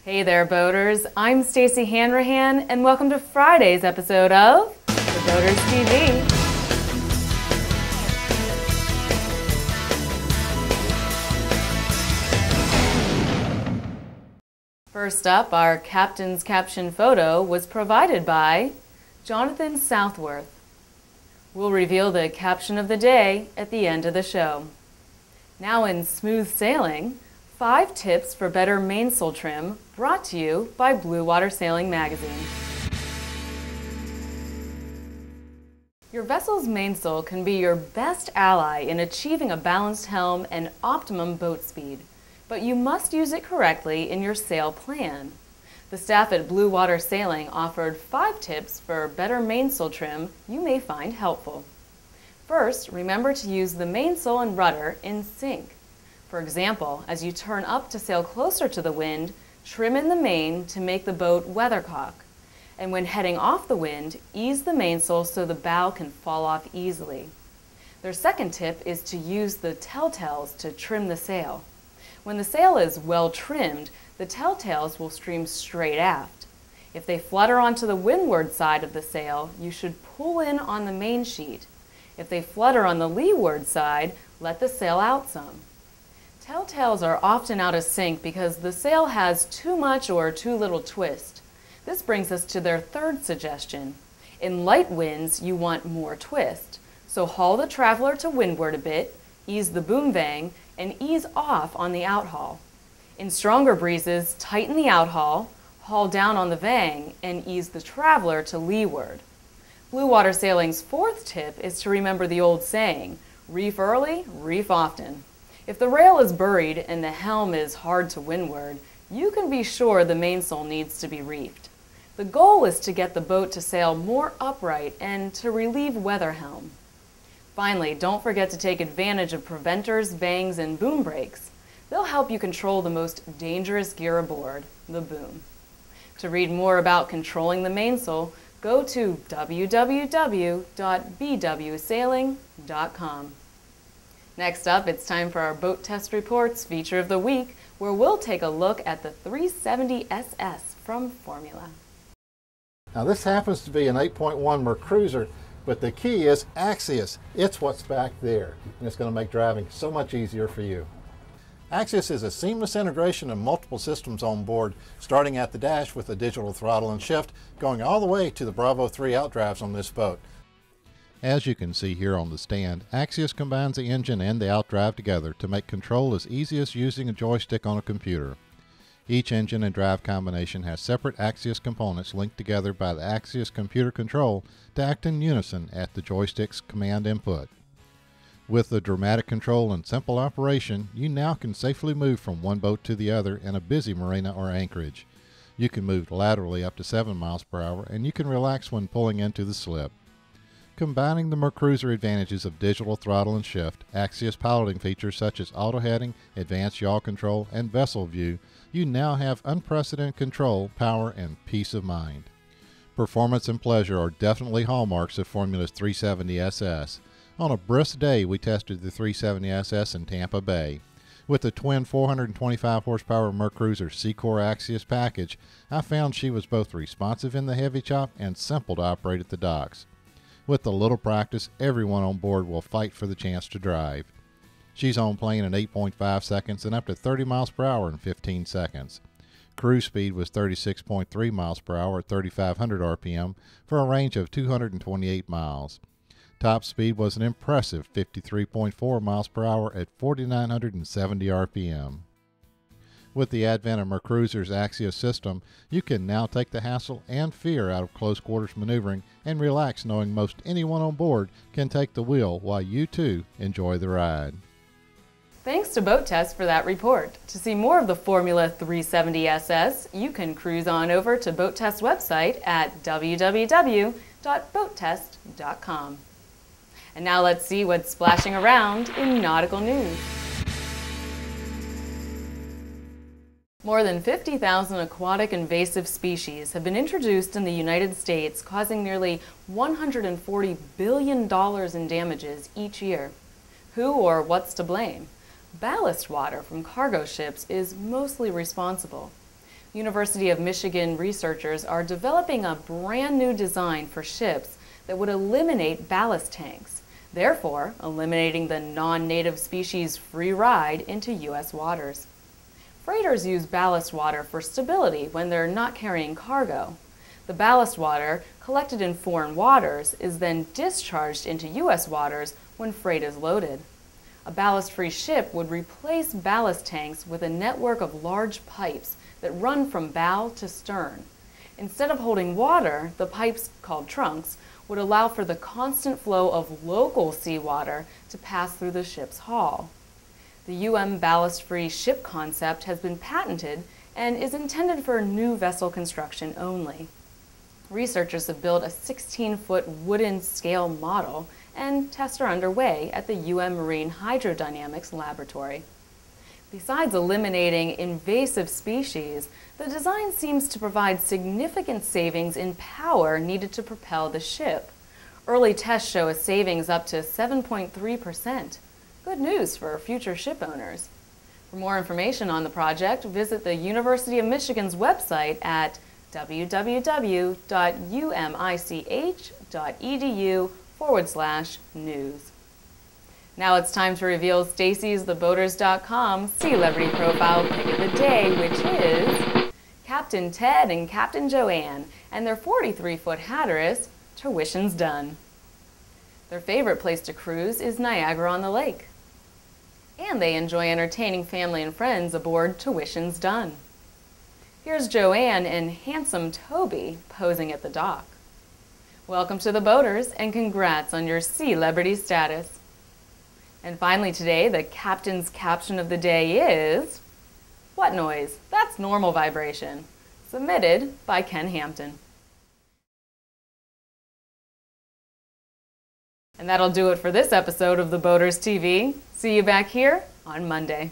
Hey there, boaters. I'm Stacey Hanrahan, and welcome to Friday's episode of The Boaters TV. First up, our captain's caption photo was provided by Jonathan Southworth. We'll reveal the caption of the day at the end of the show. Now in smooth sailing, 5 tips for better mainsail trim, brought to you by Blue Water Sailing Magazine. Your vessel's mainsail can be your best ally in achieving a balanced helm and optimum boat speed, but you must use it correctly in your sail plan. The staff at Blue Water Sailing offered 5 tips for better mainsail trim you may find helpful. First, remember to use the mainsail and rudder in sync. For example, as you turn up to sail closer to the wind, trim in the main to make the boat weathercock. And when heading off the wind, ease the mainsail so the bow can fall off easily. Their second tip is to use the telltales to trim the sail. When the sail is well trimmed, the telltales will stream straight aft. If they flutter onto the windward side of the sail, you should pull in on the main sheet. If they flutter on the leeward side, let the sail out some. Telltales are often out of sync because the sail has too much or too little twist. This brings us to their third suggestion. In light winds, you want more twist, so haul the traveler to windward a bit, ease the boom vang, and ease off on the outhaul. In stronger breezes, tighten the outhaul, haul down on the vang, and ease the traveler to leeward. Blue Water Sailing's fourth tip is to remember the old saying, reef early, reef often. If the rail is buried and the helm is hard to windward, you can be sure the mainsail needs to be reefed. The goal is to get the boat to sail more upright and to relieve weather helm. Finally, don't forget to take advantage of preventers, vangs, and boom brakes. They'll help you control the most dangerous gear aboard, the boom. To read more about controlling the mainsail, go to www.bwsailing.com. Next up, it's time for our Boat Test Reports feature of the week, where we'll take a look at the 370 SS from Formula. Now this happens to be an 8.1 Mercruiser, but the key is Axius. It's what's back there, and it's going to make driving so much easier for you. Axius is a seamless integration of multiple systems on board, starting at the dash with a digital throttle and shift, going all the way to the Bravo 3 outdrives on this boat. As you can see here on the stand, Axius combines the engine and the outdrive together to make control as easy as using a joystick on a computer. Each engine and drive combination has separate Axius components linked together by the Axius computer control to act in unison at the joystick's command input. With the dramatic control and simple operation, you now can safely move from one boat to the other in a busy marina or anchorage. You can move laterally up to 7 miles per hour, and you can relax when pulling into the slip. Combining the Mercruiser advantages of digital throttle and shift, Axius piloting features such as auto heading, advanced yaw control, and vessel view, you now have unprecedented control, power, and peace of mind. Performance and pleasure are definitely hallmarks of Formula's 370 SS. On a brisk day, we tested the 370 SS in Tampa Bay. With the twin 425 horsepower Mercruiser Seacore Axius package, I found she was both responsive in the heavy chop and simple to operate at the docks. With a little practice, everyone on board will fight for the chance to drive. She's on plane in 8.5 seconds and up to 30 miles per hour in 15 seconds. Cruise speed was 36.3 miles per hour at 3,500 RPM for a range of 228 miles. Top speed was an impressive 53.4 miles per hour at 4,970 RPM. With the advent of Mercruiser's Axius system, you can now take the hassle and fear out of close quarters maneuvering and relax knowing most anyone on board can take the wheel while you too enjoy the ride. Thanks to BoatTest for that report. To see more of the Formula 370 SS, you can cruise on over to BoatTest website at www.boattest.com. And now let's see what's splashing around in nautical news. More than 50,000 aquatic invasive species have been introduced in the United States, causing nearly $140 billion in damages each year. Who or what's to blame? Ballast water from cargo ships is mostly responsible. University of Michigan researchers are developing a brand new design for ships that would eliminate ballast tanks, therefore eliminating the non-native species free ride into U.S. waters. Freighters use ballast water for stability when they're not carrying cargo. The ballast water, collected in foreign waters, is then discharged into U.S. waters when freight is loaded. A ballast-free ship would replace ballast tanks with a network of large pipes that run from bow to stern. Instead of holding water, the pipes, called trunks, would allow for the constant flow of local seawater to pass through the ship's hull. The ballast-free ship concept has been patented and is intended for new vessel construction only. Researchers have built a 16-foot wooden scale model, and tests are underway at the Marine Hydrodynamics Laboratory. Besides eliminating invasive species, the design seems to provide significant savings in power needed to propel the ship. Early tests show a savings up to 7.3%. Good news for future ship owners. For more information on the project, visit the University of Michigan's website at www.umich.edu/news. Now it's time to reveal Stacey's TheBoaters.com Sealebrity profile pick of the day, which is Captain Ted and Captain Joanne and their 43-foot Hatteras, Tuition's Done. Their favorite place to cruise is Niagara-on-the-Lake. And they enjoy entertaining family and friends aboard Tuition's Done. Here's Joanne and handsome Toby posing at the dock. Welcome to the Boaters and congrats on your Sealebrity status. And finally today, the Captain's caption of the day is, "What noise? That's normal vibration." Submitted by Ken Hampton. And that'll do it for this episode of the Boaters TV. See you back here on Monday.